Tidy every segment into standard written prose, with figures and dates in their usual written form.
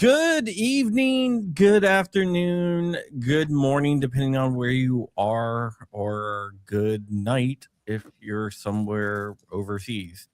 Good evening, good afternoon, good morning, depending on where you are, or good night if you're somewhere overseas.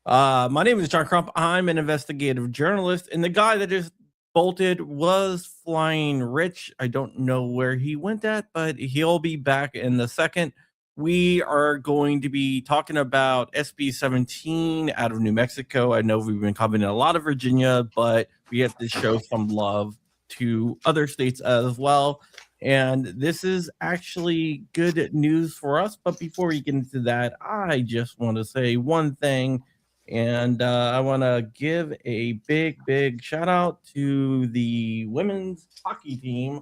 My name is John Crump. I'm an investigative journalist, and the guy that just bolted was Flying Rich. I don't know where he went at, but he'll be back in a second. We are going to be talking about SB 17 out of New Mexico. I know we've been covering a lot of Virginia, but we have to show some love to other states as well. And this is actually good news for us. But before we get into that, I just want to say one thing. And I want to give a big shout out to the women's hockey team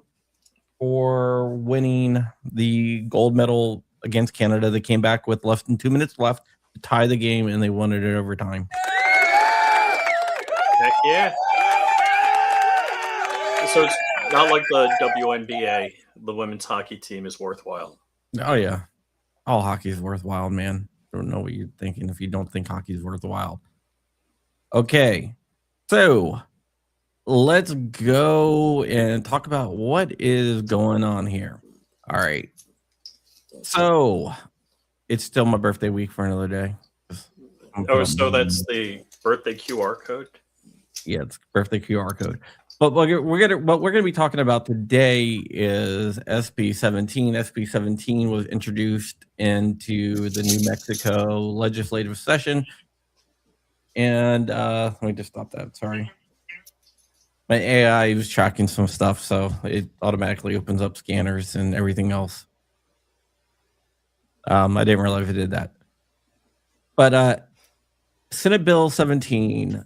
for winning the gold medal against Canada. They came back with less than 2 minutes left to tie the game, and they won it in overtime. Heck yeah. So it's not like the WNBA, the women's hockey team is worthwhile. Oh, yeah. All hockey is worthwhile, man. I don't know what you're thinking if you don't think hockey is worthwhile. Okay. So let's go and talk about what is going on here. All right. So it's still my birthday week for another day. Oh, so that's the birthday QR code? Yeah, it's birthday QR code. But what we're gonna be talking about today is SB 17. SB 17 was introduced into the New Mexico legislative session. And let me just stop that. Sorry. My AI was tracking some stuff, so it automatically opens up scanners and everything else. I didn't realize it did that. But Senate Bill 17,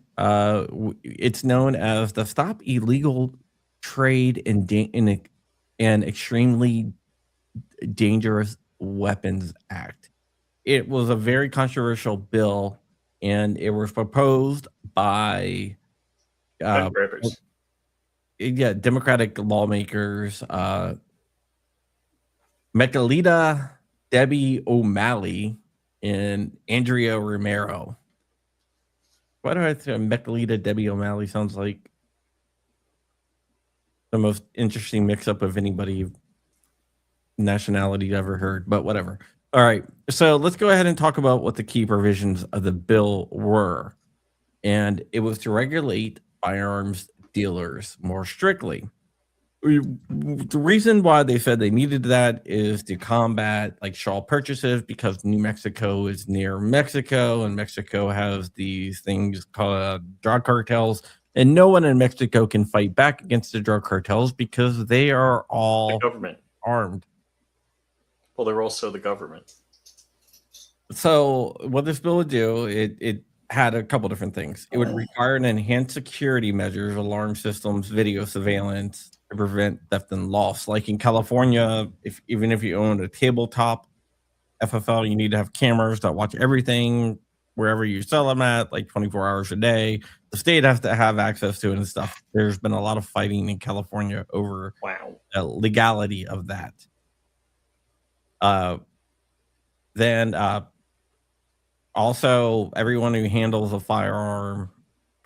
it's known as the Stop Illegal Trade in Extremely Dangerous Weapons Act. It was a very controversial bill, and it was proposed by Democratic lawmakers, Mechalita Debbie O'Malley and Andrea Romero. Why do I say Mechalita Debbie O'Malley sounds like the most interesting mix-up of anybody nationality ever heard, but whatever. All right, so let's go ahead and talk about what the key provisions of the bill were. And it was to regulate firearms dealers more strictly. The reason why they said they needed that is to combat like straw purchases, because New Mexico is near Mexico, and Mexico has these things called drug cartels, and no one in Mexico can fight back against the drug cartels because they are all the government armed. Well, they're also the government. So what this bill would do, it had a couple different things. It would require an enhanced security measures, alarm systems, video surveillance to prevent theft and loss. Like in California, even if you own a tabletop FFL, you need to have cameras that watch everything wherever you sell them at, like 24 hours a day. The state has to have access to it and stuff. There's been a lot of fighting in California over the legality of that. Then also, everyone who handles a firearm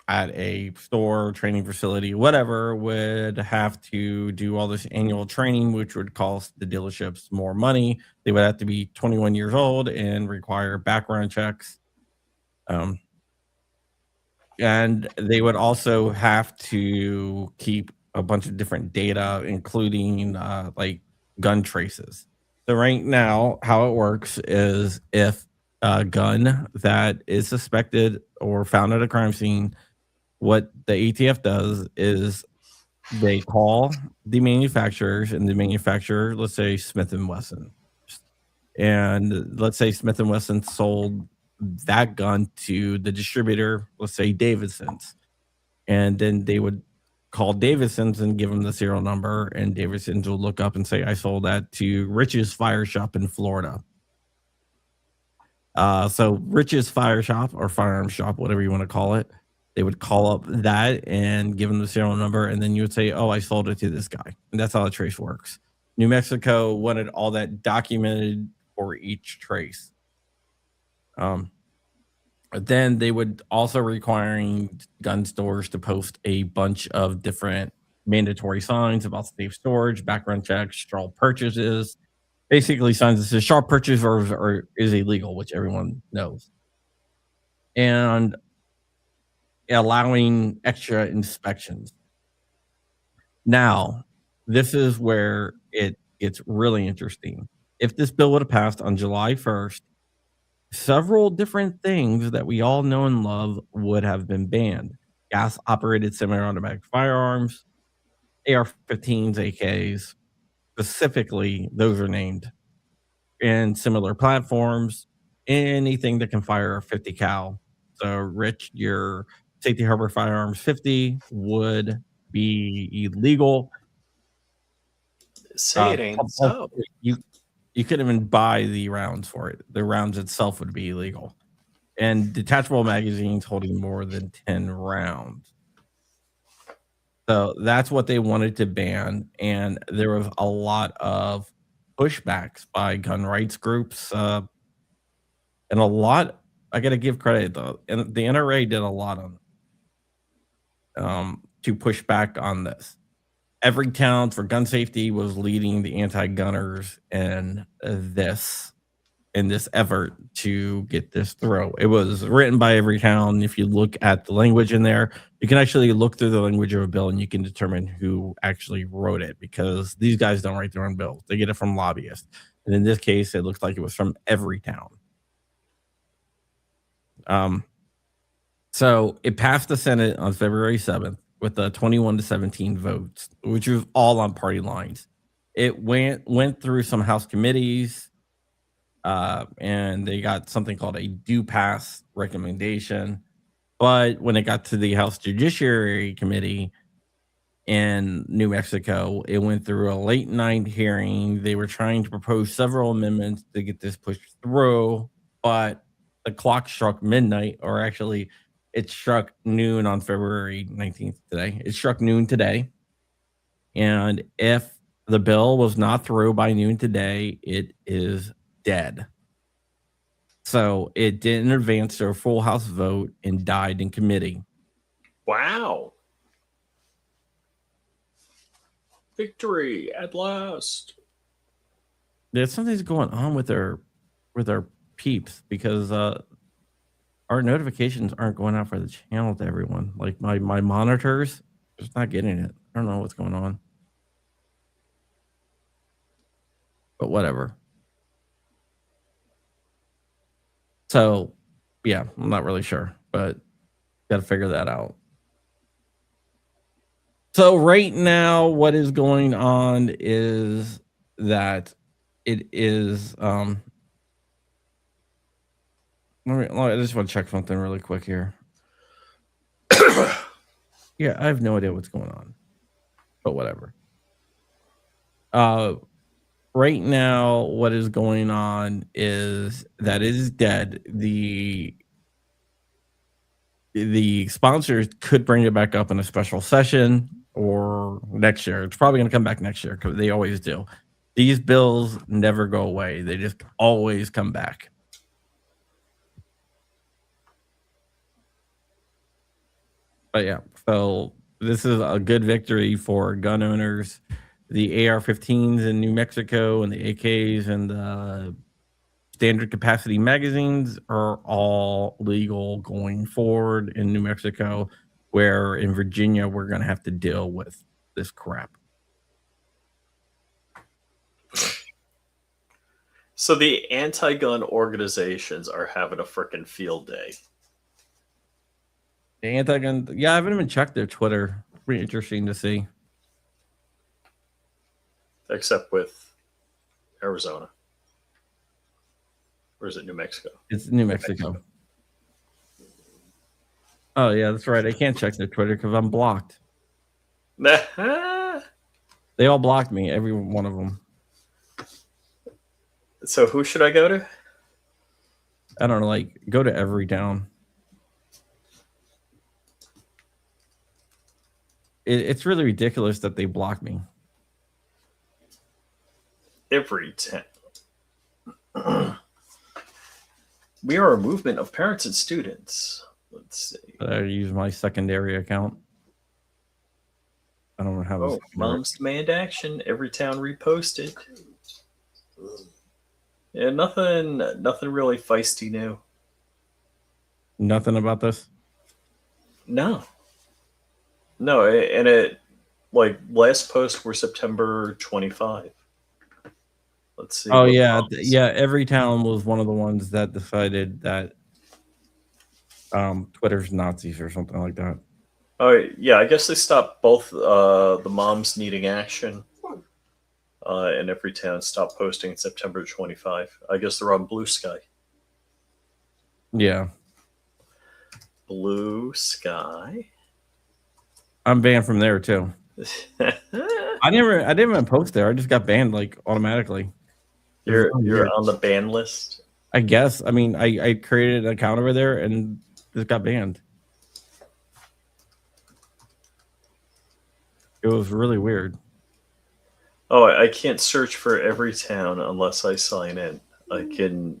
at a store, training facility, whatever, would have to do all this annual training, which would cost the dealerships more money. They would have to be 21 years old and require background checks. And they would also have to keep a bunch of different data, including like gun traces. So right now, how it works is if a gun that is suspected or found at a crime scene, what the ATF does is they call the manufacturers, and the manufacturer, let's say Smith & Wesson, and let's say Smith & Wesson sold that gun to the distributor, let's say Davidson's, and then they would call Davidson's and give them the serial number, and Davidson's will look up and say, I sold that to Rich's Fire Shop in Florida. So Rich's Fire Shop or Firearm Shop, whatever you want to call it, they would call up that and give them the serial number, and then you would say, oh, I sold it to this guy. And that's how the trace works. New Mexico wanted all that documented for each trace. But then they would also requiring gun stores to post a bunch of different mandatory signs about safe storage, background checks, straw purchases, basically signs that says sharp purchase or is illegal, which everyone knows, and allowing extra inspections. Now, this is where it gets really interesting. If this bill would have passed on July 1st, several different things that we all know and love would have been banned. Gas operated semi automatic firearms, AR 15s, AKs, specifically, those are named, and similar platforms, anything that can fire a 50 cal. So, Rich, your Safety Harbor Firearms 50 would be illegal. Say it ain't so. You couldn't even buy the rounds for it. The rounds itself would be illegal. And detachable magazines holding more than 10 rounds. So that's what they wanted to ban. And there was a lot of pushbacks by gun rights groups. And a lot, I got to give credit though. And the NRA did a lot on to push back on this. Everytown for gun safety was leading the anti-gunners in this effort to get this through. It was written by Everytown. If you look at the language in there, you can actually look through the language of a bill and you can determine who actually wrote it, because these guys don't write their own bills. They get it from lobbyists. And in this case, it looks like it was from Everytown. So it passed the Senate on February 7th with a 21-17 votes, which was all on party lines. It went through some House committees, and they got something called a do pass recommendation. But when it got to the House Judiciary Committee in New Mexico, it went through a late night hearing. They were trying to propose several amendments to get this pushed through, but the clock struck midnight, or actually, it struck noon on February 19th today. It struck noon today. And if the bill was not through by noon today, it is dead. So it didn't advance to a full House vote and died in committee. Wow. Victory at last. There's something's going on with our peeps, because our notifications aren't going out for the channel to everyone. Like my monitors, just not getting it. I don't know what's going on. But whatever. So, yeah, I'm not really sure, but got to figure that out. So right now, what is going on is that it is I just want to check something really quick here. Yeah, I have no idea what's going on, but whatever. Right now, what is going on is that it is dead. The sponsors could bring it back up in a special session or next year. It's probably going to come back next year, because they always do. These bills never go away. They just always come back. But yeah, so this is a good victory for gun owners. The AR-15s in New Mexico and the AKs and the standard capacity magazines are all legal going forward in New Mexico, where in Virginia, we're going to have to deal with this crap. So the anti-gun organizations are having a freaking field day. The anti-gun, yeah, I haven't even checked their Twitter. Pretty interesting to see. Except with Arizona. Or is it New Mexico? It's New Mexico. Oh, yeah, that's right. I can't check their Twitter because I'm blocked. They all blocked me, every one of them. So who should I go to? I don't know, like, go to Everytown. It's really ridiculous that they blocked me. Everytown. We are a movement of parents and students. Let's see. I use my secondary account. I don't have a Oh, moms demand action. Every town reposted. Yeah, nothing really feisty new. Nothing about this. No, and it like last post were September 25. Let's see. Oh yeah, yeah. Every town was one of the ones that decided that Twitter's Nazis or something like that. Oh yeah, I guess they stopped both the moms needing action and every town stopped posting in September 25. I guess they're on Blue Sky. Yeah. Blue Sky. I'm banned from there too. I didn't even post there. I just got banned like automatically. You're on the ban list. I guess. I mean, I created an account over there and just got banned. It was really weird. Oh, I can't search for every town unless I sign in. I can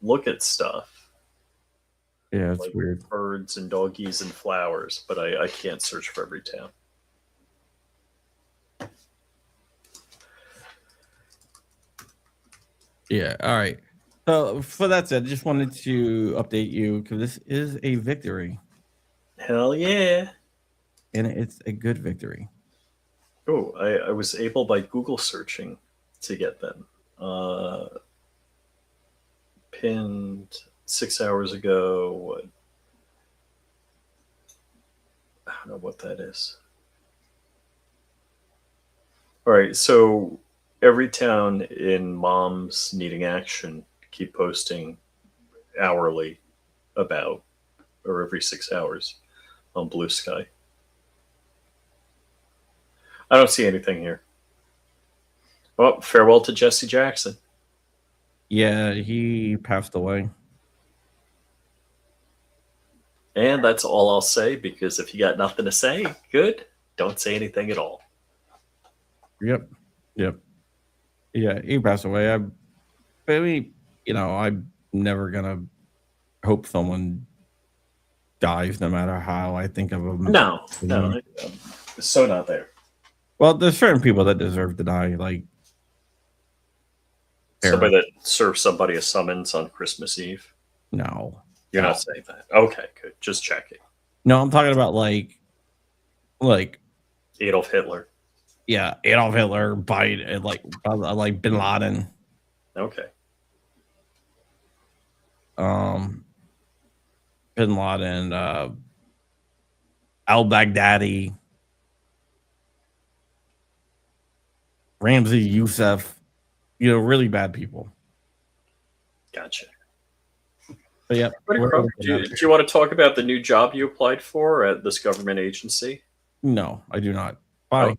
look at stuff. Yeah, it's like weird. Birds and doggies and flowers, but I can't search for every town. Yeah. All right. So for that said, I just wanted to update you because this is a victory. Hell yeah. And it's a good victory. Oh, I was able by Google searching to get them. Pinned 6 hours ago. What? I don't know what that is. All right, so every town in Moms Needing Action keep posting hourly about, or every 6 hours on Blue Sky. I don't see anything here. Well, farewell to Jesse Jackson. Yeah, he passed away. And that's all I'll say, because if you got nothing to say, good. Don't say anything at all. Yep. Yeah, he passed away. I mean, I'm never gonna hope someone dies, no matter how I think of them. No, so not there. Well, there's certain people that deserve to die, like somebody that serves somebody a summons on Christmas Eve. No, you're not saying that. Okay, good. Just checking. No, I'm talking about like Adolf Hitler. Yeah, Adolf Hitler, Biden, like Bin Laden. Okay. Bin Laden, al-Baghdadi, Ramzi Youssef, really bad people. Gotcha. But yeah. Do you want to talk about the new job you applied for at this government agency? No, I do not. Bye. Oh.